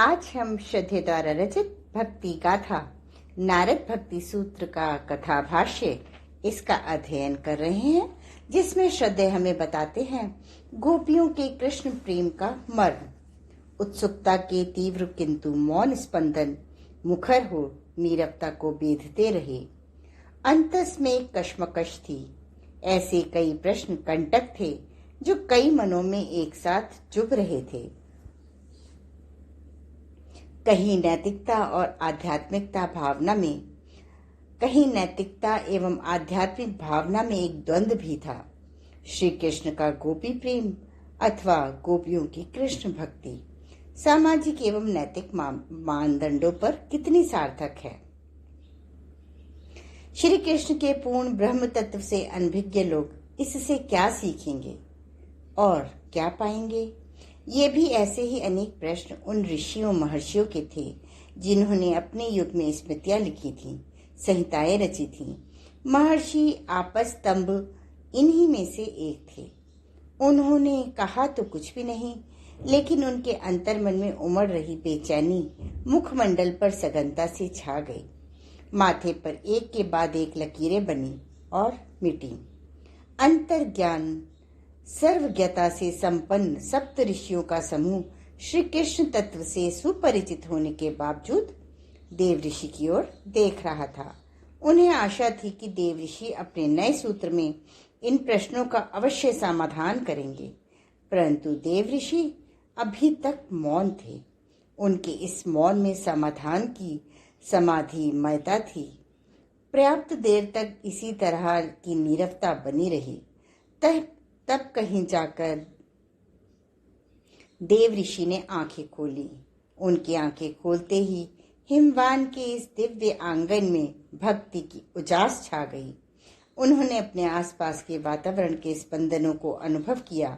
आज हम श्रद्धेय द्वारा रचित भक्ति गाथा नारद भक्ति सूत्र का कथा भाष्य इसका अध्ययन कर रहे हैं, जिसमें श्रद्धेय हमें बताते हैं गोपियों के कृष्ण प्रेम का मर्म। उत्सुकता के तीव्र किंतु मौन स्पंदन मुखर हो नीरवता को बेधते रहे। अंतस में कश्मकश थी। ऐसे कई प्रश्न कंटक थे जो कई मनों में एक साथ चुभ रहे थे। कहीं नैतिकता और आध्यात्मिकता भावना में, कहीं नैतिकता एवं आध्यात्मिक भावना में एक द्वंद्व भी था। श्री कृष्ण का गोपी प्रेम अथवा गोपियों की कृष्ण भक्ति सामाजिक एवं नैतिक मानदंडों पर कितनी सार्थक है। श्री कृष्ण के पूर्ण ब्रह्म तत्व से अनभिज्ञ लोग इससे क्या सीखेंगे और क्या पाएंगे। ये भी ऐसे ही अनेक प्रश्न उन ऋषियों महर्षियों के थे जिन्होंने अपने युग में स्मृतियां लिखी थी, संहिताएं रची थी। महर्षि आपस्तंभ इन्हीं में से एक थे। उन्होंने कहा तो कुछ भी नहीं, लेकिन उनके अंतर्मन में उमड़ रही बेचैनी मुखमंडल पर सघनता से छा गई। माथे पर एक के बाद एक लकीरें बनी और मिटी। अंतर्ज्ञान सर्वज्ञता से संपन्न सप्त ऋषियों का समूह श्री कृष्ण तत्व से सुपरिचित होने के बावजूद देव ऋषि की ओर देख रहा था। उन्हें आशा थी कि देव ऋषि अपने नए सूत्र में इन प्रश्नों का अवश्य समाधान करेंगे, परंतु देव ऋषि अभी तक मौन थे। उनके इस मौन में समाधान की समाधिमयता थी। पर्याप्त देर तक इसी तरह की नीरवता बनी रही। तब कहीं जाकर देव ऋषि ने आंखें खोली। उनकी आंखें खोलते ही हिमवान के इस दिव्य आंगन में भक्ति की उजास छा गई। उन्होंने अपने आसपास के वातावरण के स्पंदनों को अनुभव किया।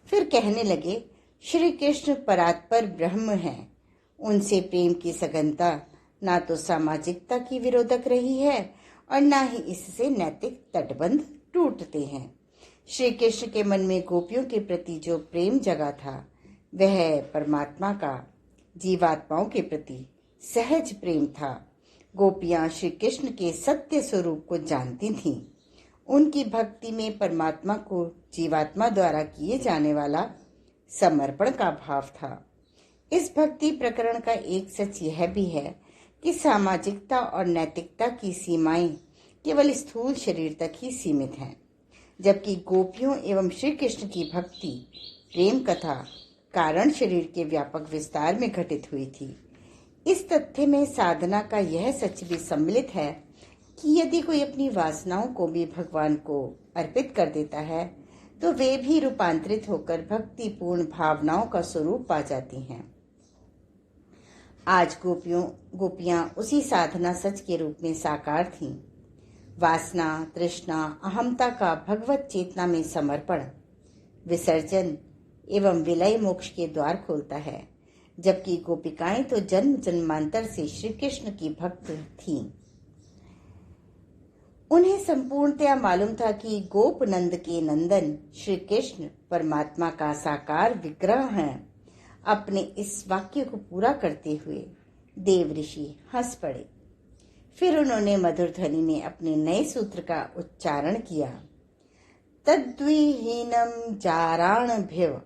फिर कहने लगे, श्री कृष्ण परात्पर ब्रह्म हैं। उनसे प्रेम की सघनता ना तो सामाजिकता की विरोधक रही है और ना ही इससे नैतिक तटबंध टूटते हैं। श्री कृष्ण के मन में गोपियों के प्रति जो प्रेम जगा था, वह परमात्मा का जीवात्माओं के प्रति सहज प्रेम था। गोपियां श्री कृष्ण के सत्य स्वरूप को जानती थीं। उनकी भक्ति में परमात्मा को जीवात्मा द्वारा किए जाने वाला समर्पण का भाव था। इस भक्ति प्रकरण का एक सच यह भी है कि सामाजिकता और नैतिकता की सीमाएं केवल स्थूल शरीर तक ही सीमित हैं, जबकि गोपियों एवं श्री कृष्ण की भक्ति प्रेम कथा कारण शरीर के व्यापक विस्तार में घटित हुई थी। इस तथ्य में साधना का यह सच भी सम्मिलित है कि यदि कोई अपनी वासनाओं को भी भगवान को अर्पित कर देता है, तो वे भी रूपांतरित होकर भक्तिपूर्ण भावनाओं का स्वरूप पा जाती हैं। आज गोपियां उसी साधना सच के रूप में साकार थीं। वासना, तृष्णा, अहमता का भगवत चेतना में समर्पण विसर्जन एवं विलय मोक्ष के द्वार खोलता है, जबकि गोपिकाएं तो जन्म जन्मांतर से श्री कृष्ण की भक्त थीं। उन्हें संपूर्णतया मालूम था कि गोप नंद के नंदन श्री कृष्ण परमात्मा का साकार विग्रह हैं। अपने इस वाक्य को पूरा करते हुए देव ऋषि हंस पड़े। फिर उन्होंने मधुर ध्वनि में अपने नए सूत्र का उच्चारण किया, तद्विहीनम जाराणभ्यव।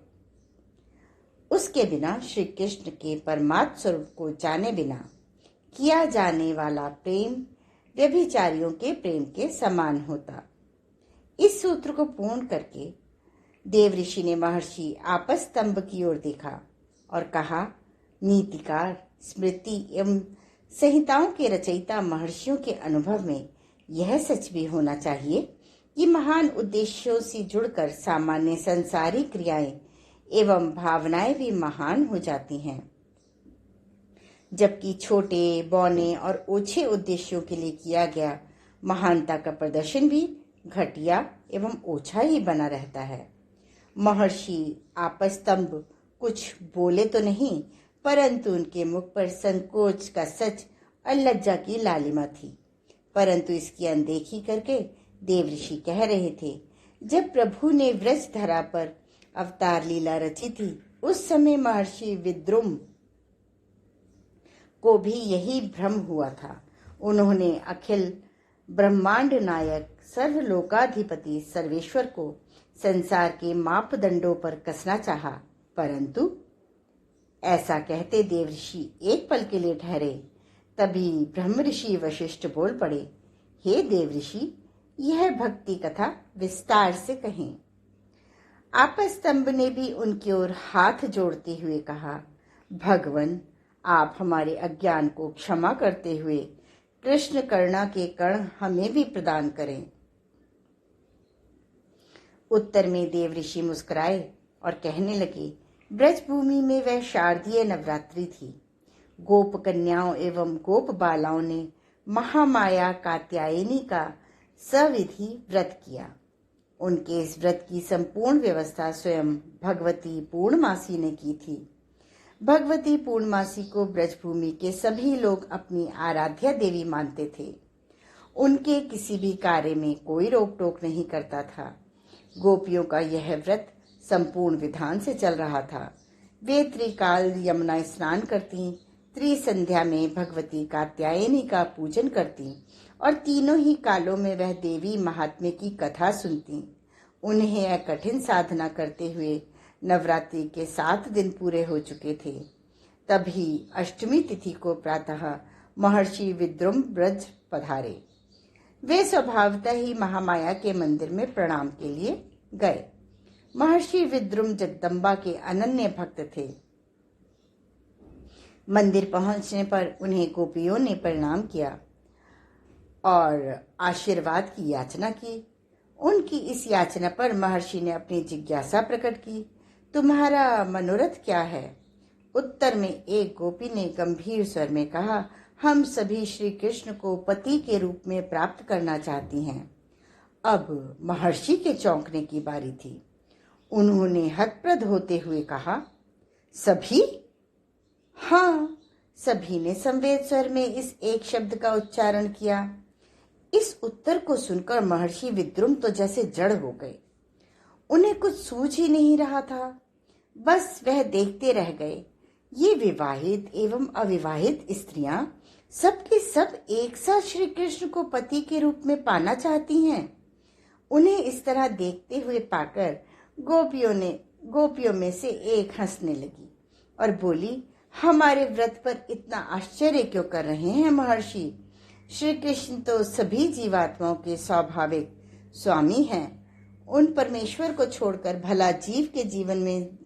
उसके बिना श्री कृष्ण के परमात्म स्वरूप को जाने बिना किया जाने वाला प्रेम व्यभिचारियों के प्रेम के समान होता। इस सूत्र को पूर्ण करके देव ऋषि ने महर्षि आपस्तंभ की ओर देखा और कहा, नीतिकार, स्मृति एवं संहिताओं के रचयिता महर्षियों के अनुभव में यह सच भी होना चाहिए कि महान उद्देश्यों से जुड़कर सामान्य संसारी क्रियाएं एवं भावनाएं भी महान हो जाती हैं, जबकि छोटे, बौने और ओछे उद्देश्यों के लिए किया गया महानता का प्रदर्शन भी घटिया एवं ओछा ही बना रहता है। महर्षि आपस्तंभ कुछ बोले तो नहीं, परंतु उनके मुख पर संकोच का सच और लज्जा की लालिमा थी। परंतु इसकी अनदेखी करके देव ऋषि कह रहे थे, जब प्रभु ने व्रज धरा पर अवतार लीला रची थी, उस समय महर्षि विद्रुम को भी यही भ्रम हुआ था। उन्होंने अखिल ब्रह्मांड नायक सर्वलोकाधिपति सर्वेश्वर को संसार के मापदंडों पर कसना चाहा, परंतु ऐसा कहते देवऋषि एक पल के लिए ठहरे। तभी ब्रह्म ऋषि वशिष्ठ बोल पड़े, हे देवऋषि, यह भक्ति कथा विस्तार से कहें। आपस्तंभ ने भी उनकी ओर हाथ जोड़ते हुए कहा, भगवन, आप हमारे अज्ञान को क्षमा करते हुए कृष्ण करुणा के कण हमें भी प्रदान करें। उत्तर में देवऋषि मुस्कुराए और कहने लगे, ब्रजभूमि में वह शारदीय नवरात्रि थी। गोप कन्याओं एवं गोप बालाओं ने महामाया कात्यायनी का सविधि व्रत किया। उनके इस व्रत की संपूर्ण व्यवस्था स्वयं भगवती पूर्णमासी ने की थी। भगवती पूर्णमासी को ब्रजभूमि के सभी लोग अपनी आराध्या देवी मानते थे। उनके किसी भी कार्य में कोई रोक टोक नहीं करता था। गोपियों का यह व्रत संपूर्ण विधान से चल रहा था। वे त्रिकाल यमुना स्नान करती, त्रिसंध्या में भगवती कात्यायनी का पूजन करती और तीनों ही कालों में वह देवी महात्म्य की कथा सुनती। उन्हें यह कठिन साधना करते हुए नवरात्रि के 7 दिन पूरे हो चुके थे। तभी अष्टमी तिथि को प्रातः महर्षि विद्रुम ब्रज पधारे। वे स्वभावतः ही महामाया के मंदिर में प्रणाम के लिए गए। महर्षि विद्रुम जगदम्बा के अनन्य भक्त थे। मंदिर पहुंचने पर उन्हें गोपियों ने प्रणाम किया और आशीर्वाद की याचना की। उनकी इस याचना पर महर्षि ने अपनी जिज्ञासा प्रकट की, तुम्हारा मनोरथ क्या है? उत्तर में एक गोपी ने गंभीर स्वर में कहा, हम सभी श्री कृष्ण को पति के रूप में प्राप्त करना चाहती हैं। अब महर्षि के चौंकने की बारी थी। उन्होंने हतप्रद होते हुए कहा, सभी? हाँ, सभी ने संवेद स्वर में इस एक शब्द का उच्चारण किया। इस उत्तर को सुनकर महर्षि विद्रुम तो जैसे जड़ हो गए। उन्हें कुछ सूझ ही नहीं रहा था। बस वह देखते रह गए। ये विवाहित एवं अविवाहित स्त्रियां सबके सब एक साथ श्री कृष्ण को पति के रूप में पाना चाहती हैं। उन्हें इस तरह देखते हुए पाकर गोपियों में से एक हंसने लगी और बोली, हमारे व्रत पर इतना आश्चर्य क्यों कर रहे हैं महर्षि? श्री कृष्ण तो सभी जीवात्माओं के स्वाभाविक स्वामी हैं। उन परमेश्वर को छोड़कर भला जीव के जीवन में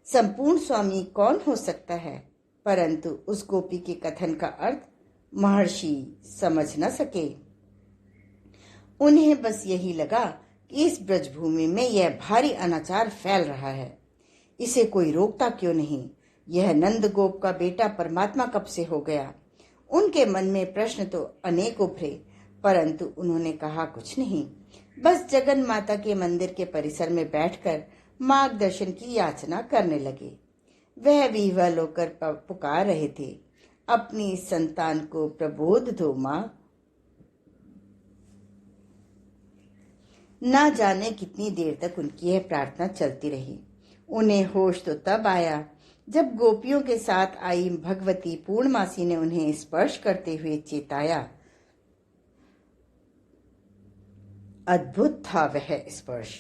संपूर्ण स्वामी कौन हो सकता है? परंतु उस गोपी के कथन का अर्थ महर्षि समझ न सके। उन्हें बस यही लगा कि इस ब्रजभूमि में यह भारी अनाचार फैल रहा है, इसे कोई रोकता क्यों नहीं? यह नंद गोप का बेटा परमात्मा कब से हो गया? उनके मन में प्रश्न तो अनेक उभरे, परंतु उन्होंने कहा कुछ नहीं। बस जगन माता के मंदिर के परिसर में बैठकर मार्गदर्शन की याचना करने लगे। वह विह्वल होकर पुकार रहे थे, अपनी संतान को प्रबोध दो मां। ना जाने कितनी देर तक उनकी यह प्रार्थना चलती रही। उन्हें होश तो तब आया जब गोपियों के साथ आई भगवती पूर्णमासी ने उन्हें स्पर्श करते हुए चेताया। अद्भुत था वह स्पर्श।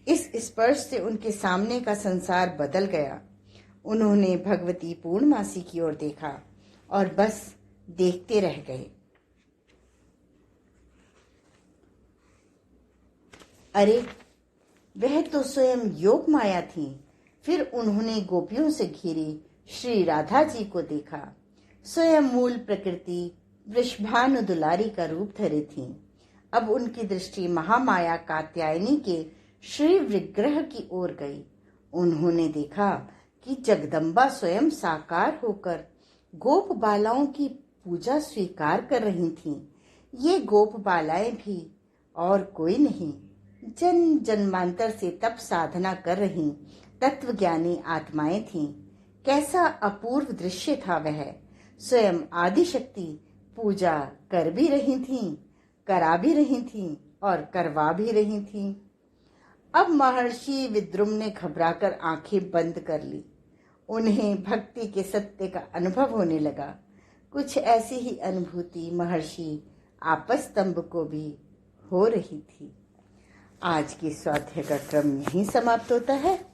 इस स्पर्श से उनके सामने का संसार बदल गया। उन्होंने भगवती पूर्णमासी की ओर देखा और बस देखते रह गए। अरे, वह तो स्वयं योग माया थी। फिर उन्होंने गोपियों से घिरी श्री राधा जी को देखा। स्वयं मूल प्रकृति वृषभानु दुलारी का रूप धरे थी। अब उनकी दृष्टि महामाया कात्यायनी के श्री विग्रह की ओर गई। उन्होंने देखा कि जगदम्बा स्वयं साकार होकर गोप बालाओं की पूजा स्वीकार कर रही थीं। ये गोप बालाएं भी और कोई नहीं, जन जन्मांतर से तप साधना कर रही तत्वज्ञानी आत्माएं थीं। कैसा अपूर्व दृश्य था वह! स्वयं आदिशक्ति पूजा कर भी रही थीं, करा भी रही थीं और करवा भी रही थीं। अब महर्षि विद्रुम ने घबराकर आंखें बंद कर ली। उन्हें भक्ति के सत्य का अनुभव होने लगा। कुछ ऐसी ही अनुभूति महर्षि आपस्तंभ को भी हो रही थी। आज की स्वाध्याय का क्रम यहीं समाप्त होता है।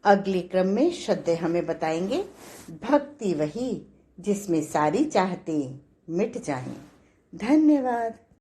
अगले क्रम में श्रद्धेय हमें बताएंगे भक्ति वही जिसमें सारी चाहते मिट जाएं। धन्यवाद।